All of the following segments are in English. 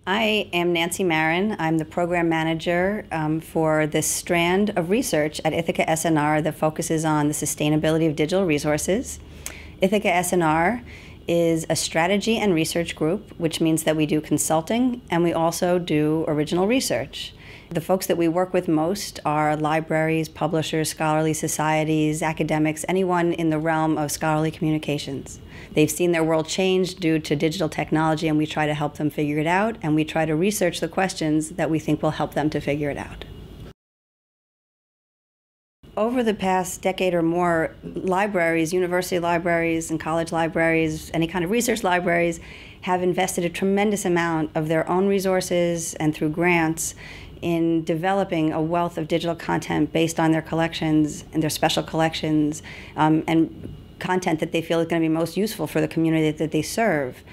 I am Nancy Maron. I'm the program manager for this strand of research at Ithaka S+R that focuses on the sustainability of digital resources. Ithaka S+R is a strategy and research group, which means that we do consulting and we also do original research. The folks that we work with most are libraries, publishers, scholarly societies, academics, anyone in the realm of scholarly communications. They've seen their world change due to digital technology, and we try to help them figure it out, and we try to research the questions that we think will help them to figure it out. Over the past decade or more, libraries, university libraries and college libraries, any kind of research libraries, have invested a tremendous amount of their own resources and through grants in developing a wealth of digital content based on their collections and their special collections and content that they feel is going to be most useful for the community that they serve.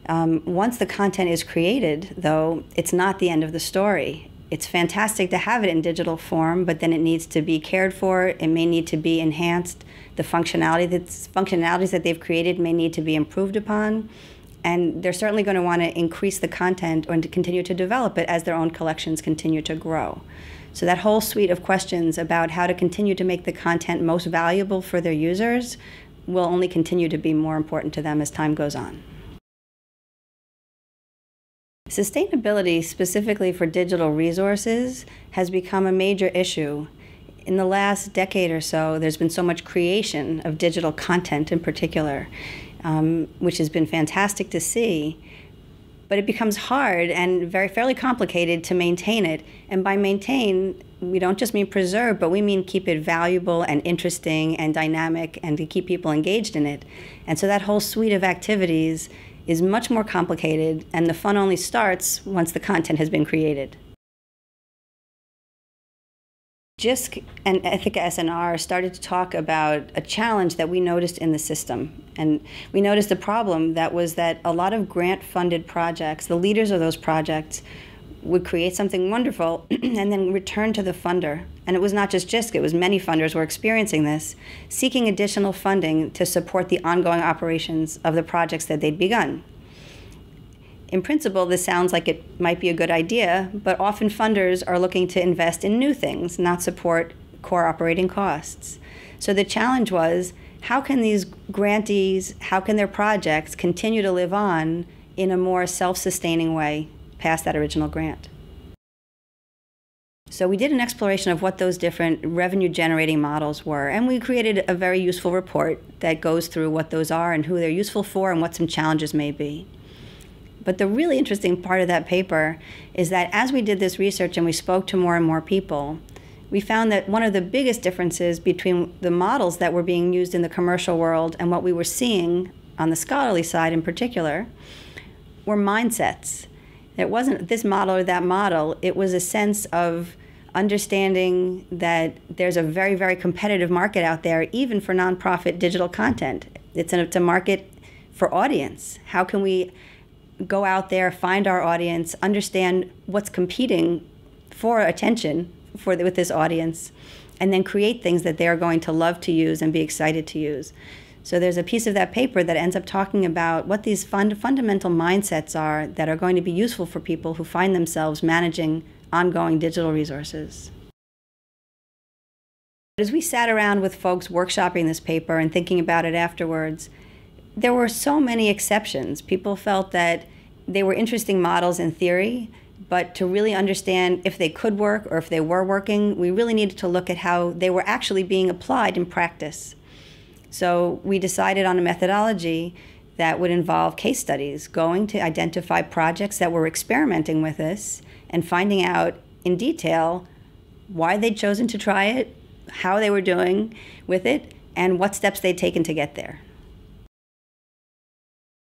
Once the content is created, though, it's not the end of the story. It's fantastic to have it in digital form, but then it needs to be cared for. It may need to be enhanced. The functionalities that they've created may need to be improved upon. And they're certainly going to want to increase the content and to continue to develop it as their own collections continue to grow. So that whole suite of questions about how to continue to make the content most valuable for their users will only continue to be more important to them as time goes on. Sustainability, specifically for digital resources, has become a major issue. In the last decade or so, there's been so much creation of digital content in particular, which has been fantastic to see. But it becomes hard and fairly complicated to maintain it. And by maintain, we don't just mean preserve, but we mean keep it valuable and interesting and dynamic and to keep people engaged in it. And so that whole suite of activities is much more complicated, and the fun only starts once the content has been created. Jisc and Ithaka S+R started to talk about a challenge that we noticed in the system. And we noticed a problem that was that a lot of grant-funded projects, the leaders of those projects, would create something wonderful and then return to the funder. And it was not just Jisc, it was many funders were experiencing this, seeking additional funding to support the ongoing operations of the projects that they'd begun. In principle, this sounds like it might be a good idea, but often funders are looking to invest in new things, not support core operating costs. So the challenge was, how can these grantees, how can their projects continue to live on in a more self-sustaining way past that original grant? So we did an exploration of what those different revenue-generating models were, and we created a very useful report that goes through what those are and who they're useful for and what some challenges may be. But the really interesting part of that paper is that as we did this research and we spoke to more and more people, we found that one of the biggest differences between the models that were being used in the commercial world and what we were seeing on the scholarly side in particular were mindsets. It wasn't this model or that model. It was a sense of understanding that there's a very, very competitive market out there, even for nonprofit digital content. It's a market for audience. How can we go out there, find our audience, understand what's competing for attention with this audience, and then create things that they are going to love to use and be excited to use. So there's a piece of that paper that ends up talking about what these fundamental mindsets are that are going to be useful for people who find themselves managing ongoing digital resources. As we sat around with folks workshopping this paper and thinking about it afterwards, there were so many exceptions. People felt that they were interesting models in theory, but to really understand if they could work or if they were working, we really needed to look at how they were actually being applied in practice. So we decided on a methodology that would involve case studies, going to identify projects that were experimenting with this and finding out in detail why they'd chosen to try it, how they were doing with it, and what steps they'd taken to get there.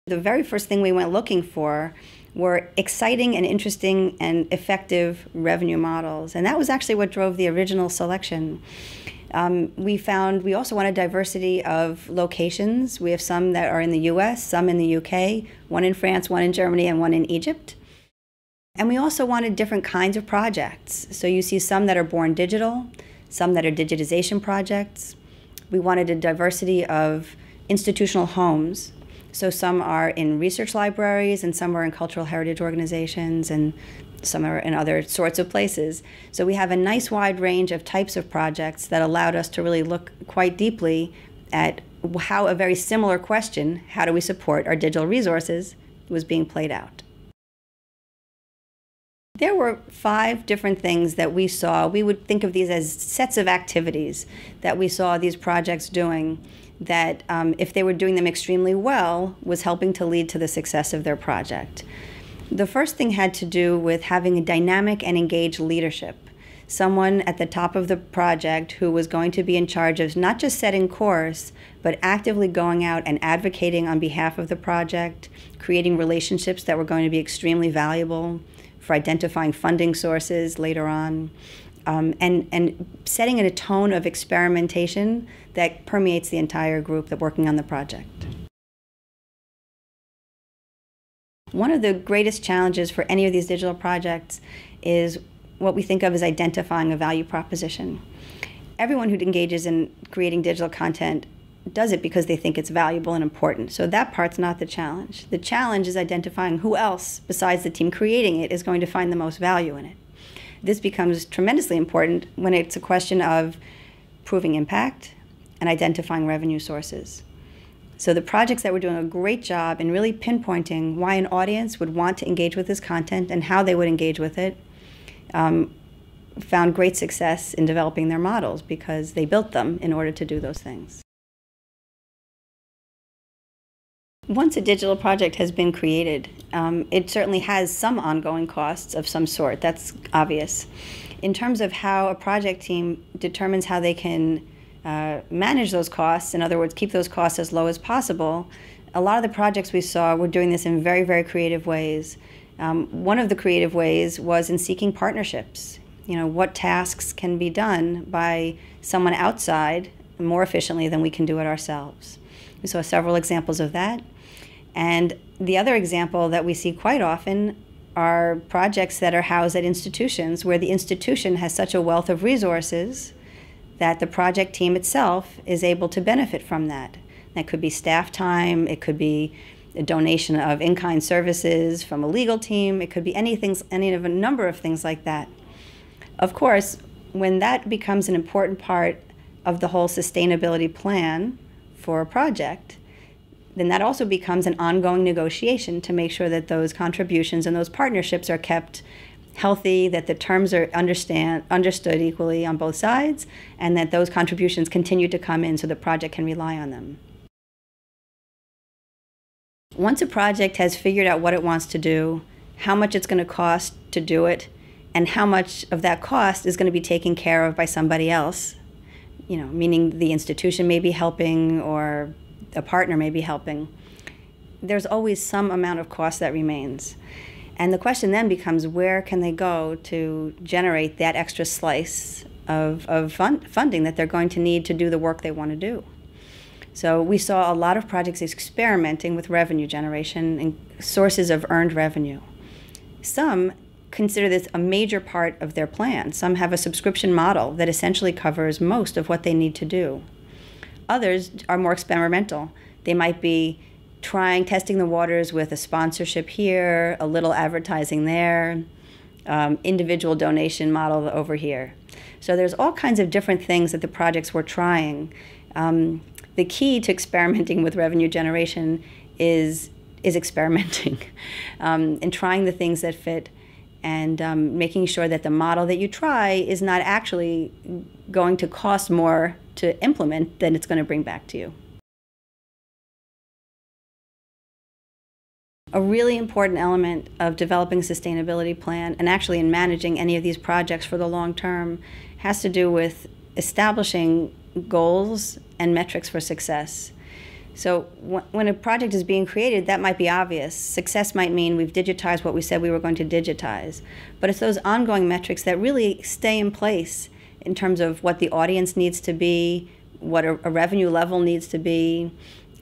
The very first thing we went looking for were exciting and interesting and effective revenue models. And that was actually what drove the original selection. We also wanted diversity of locations. We have some that are in the US, some in the UK, one in France, one in Germany, and one in Egypt. And we also wanted different kinds of projects. So you see some that are born digital, some that are digitization projects. We wanted a diversity of institutional homes. So some are in research libraries, and some are in cultural heritage organizations, and some are in other sorts of places. So we have a nice wide range of types of projects that allowed us to really look quite deeply at how a very similar question, how do we support our digital resources, was being played out. There were 5 different things that we saw. We would think of these as sets of activities that we saw these projects doing that, if they were doing them extremely well, was helping to lead to the success of their project. The first thing had to do with having a dynamic and engaged leadership. Someone at the top of the project who was going to be in charge of not just setting course, but actively going out and advocating on behalf of the project, creating relationships that were going to be extremely valuable for identifying funding sources later on, and setting a tone of experimentation that permeates the entire group that's working on the project. One of the greatest challenges for any of these digital projects is what we think of as identifying a value proposition. Everyone who engages in creating digital content does it because they think it's valuable and important. So that part's not the challenge. The challenge is identifying who else, besides the team creating it, is going to find the most value in it. This becomes tremendously important when it's a question of proving impact and identifying revenue sources. So the projects that were doing a great job in really pinpointing why an audience would want to engage with this content and how they would engage with it found great success in developing their models because they built them in order to do those things. Once a digital project has been created, it certainly has some ongoing costs of some sort. That's obvious. In terms of how a project team determines how they can manage those costs, in other words, keep those costs as low as possible, a lot of the projects we saw were doing this in very, very creative ways. One of the creative ways was in seeking partnerships. What tasks can be done by someone outside more efficiently than we can do it ourselves. We saw several examples of that. And the other example that we see quite often are projects that are housed at institutions where the institution has such a wealth of resources that the project team itself is able to benefit from that. That could be staff time, it could be a donation of in-kind services from a legal team, it could be any of a number of things like that. Of course, when that becomes an important part of the whole sustainability plan for a project, then that also becomes an ongoing negotiation to make sure that those contributions and those partnerships are kept healthy, that the terms are understood equally on both sides, and that those contributions continue to come in so the project can rely on them. Once a project has figured out what it wants to do, how much it's going to cost to do it, and how much of that cost is going to be taken care of by somebody else, meaning the institution may be helping or a partner may be helping, there's always some amount of cost that remains. And the question then becomes, where can they go to generate that extra slice of funding that they're going to need to do the work they want to do? So we saw a lot of projects experimenting with revenue generation and sources of earned revenue. Some consider this a major part of their plan. Some have a subscription model that essentially covers most of what they need to do. Others are more experimental. They might be testing the waters with a sponsorship here, a little advertising there, individual donation model over here. So there's all kinds of different things that the projects were trying. The key to experimenting with revenue generation is experimenting and trying the things that fit, and making sure that the model that you try is not actually going to cost more to implement than it's going to bring back to you. A really important element of developing a sustainability plan, and actually in managing any of these projects for the long term, has to do with establishing goals and metrics for success. So when a project is being created, that might be obvious. Success might mean we've digitized what we said we were going to digitize. But it's those ongoing metrics that really stay in place in terms of what the audience needs to be, what a revenue level needs to be,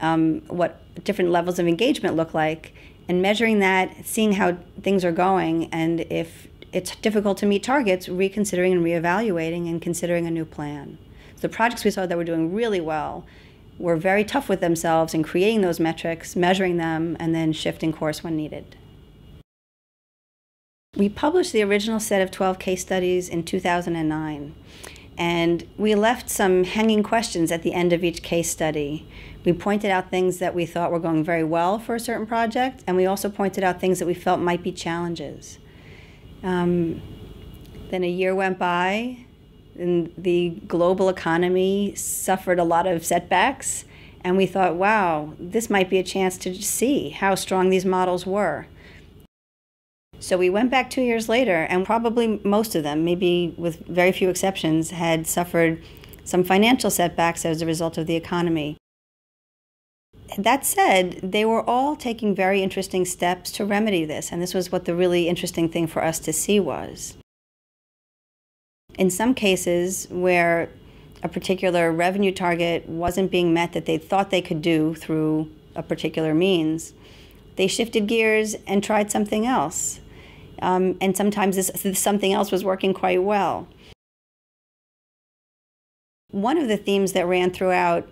what different levels of engagement look like, and measuring that, seeing how things are going, and if it's difficult to meet targets, reconsidering and reevaluating and considering a new plan. So the projects we saw that were doing really well were very tough with themselves in creating those metrics, measuring them, and then shifting course when needed. We published the original set of 12 case studies in 2009, and we left some hanging questions at the end of each case study. We pointed out things that we thought were going very well for a certain project, and we also pointed out things that we felt might be challenges. Then a year went by, and the global economy suffered a lot of setbacks, and we thought, wow, this might be a chance to see how strong these models were. So we went back 2 years later, and probably most of them, maybe with very few exceptions, had suffered some financial setbacks as a result of the economy. That said, they were all taking very interesting steps to remedy this, and this was what the really interesting thing for us to see was. In some cases where a particular revenue target wasn't being met that they thought they could do through a particular means, they shifted gears and tried something else. And sometimes this something else was working quite well. One of the themes that ran throughout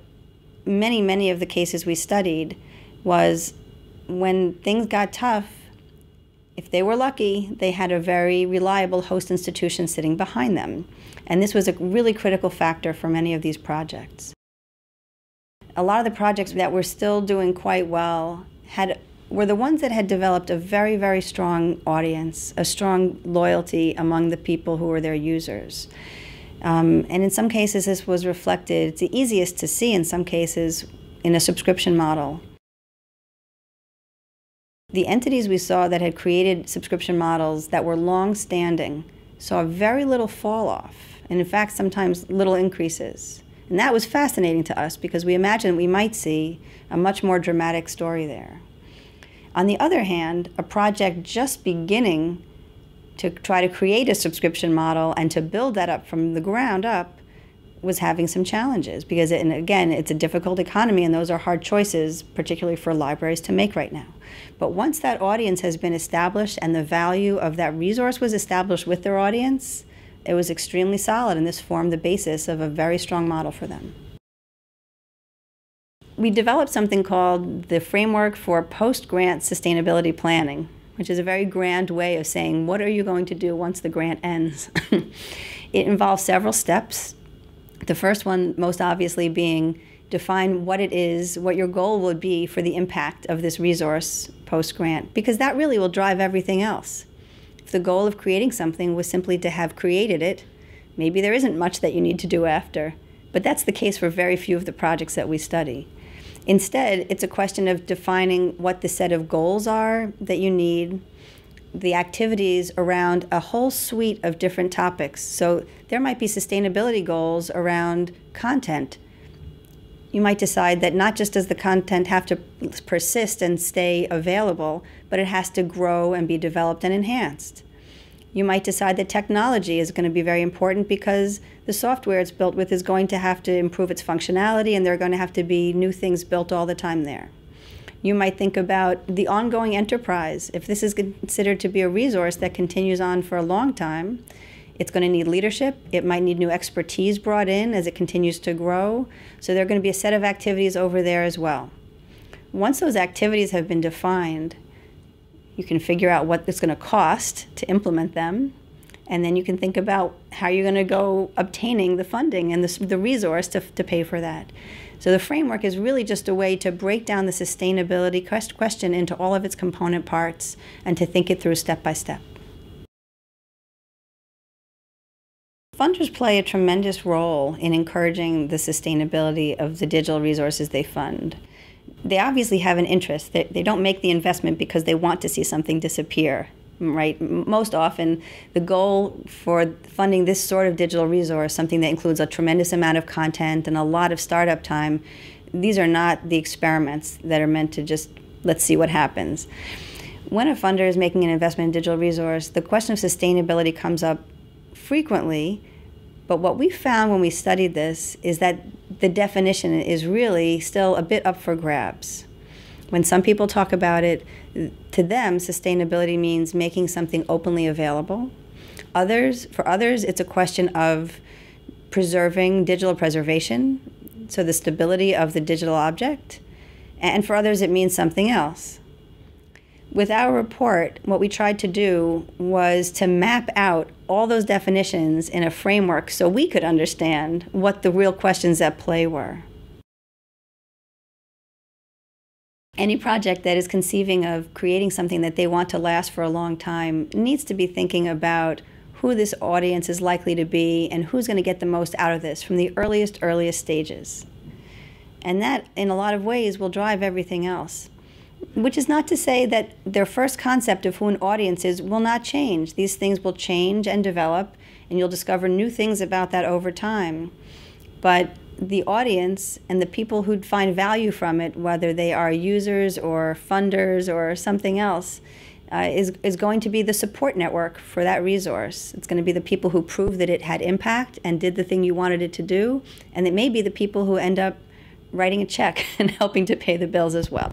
many of the cases we studied was when things got tough, if they were lucky, they had a very reliable host institution sitting behind them. And this was a really critical factor for many of these projects. A lot of the projects that were still doing quite well were the ones that had developed a very strong audience, a strong loyalty among the people who were their users. And in some cases, this was reflected, it's the easiest to see in some cases, in a subscription model. The entities we saw that had created subscription models that were long-standing saw very little fall-off, and in fact, sometimes little increases. And that was fascinating to us because we imagined we might see a much more dramatic story there. On the other hand, a project just beginning to try to create a subscription model and to build that up from the ground up was having some challenges because, and again, it's a difficult economy and those are hard choices, particularly for libraries to make right now. But once that audience has been established and the value of that resource was established with their audience, it was extremely solid, and this formed the basis of a very strong model for them. We developed something called the Framework for Post-Grant Sustainability Planning, which is a very grand way of saying, what are you going to do once the grant ends? It involves several steps. The first one, most obviously, being define what it is, what your goal would be for the impact of this resource post-grant, because that really will drive everything else. If the goal of creating something was simply to have created it, maybe there isn't much that you need to do after, but that's the case for very few of the projects that we study. Instead, it's a question of defining what the set of goals are that you need, the activities around a whole suite of different topics. So there might be sustainability goals around content. You might decide that not just does the content have to persist and stay available, but it has to grow and be developed and enhanced. You might decide that technology is going to be very important because the software it's built with is going to have to improve its functionality and there are going to have to be new things built all the time there. You might think about the ongoing enterprise. If this is considered to be a resource that continues on for a long time, it's going to need leadership. It might need new expertise brought in as it continues to grow. So there are going to be a set of activities over there as well. Once those activities have been defined, you can figure out what it's going to cost to implement them, and then you can think about how you're going to go obtaining the funding and the resource to pay for that. So the framework is really just a way to break down the sustainability question into all of its component parts and to think it through step by step. Funders play a tremendous role in encouraging the sustainability of the digital resources they fund. They obviously have an interest. They don't make the investment because they want to see something disappear, right? Most often, the goal for funding this sort of digital resource, something that includes a tremendous amount of content and a lot of startup time, these are not the experiments that are meant to just, let's see what happens. When a funder is making an investment in digital resource, the question of sustainability comes up frequently, but what we found when we studied this is that the definition is really still a bit up for grabs. When some people talk about it, to them, sustainability means making something openly available. For others, it's a question of preserving digital preservation. so the stability of the digital object, and for others it means something else. With our report, what we tried to do was to map out all those definitions in a framework so we could understand what the real questions at play were. Any project that is conceiving of creating something that they want to last for a long time needs to be thinking about who this audience is likely to be and who's going to get the most out of this from the earliest stages. And that, in a lot of ways, will drive everything else. Which is not to say that their first concept of who an audience is will not change. These things will change and develop, and you'll discover new things about that over time. But the audience and the people who'd find value from it, whether they are users or funders or something else, is going to be the support network for that resource. It's going to be the people who prove that it had impact and did the thing you wanted it to do, and it may be the people who end up writing a check and helping to pay the bills as well.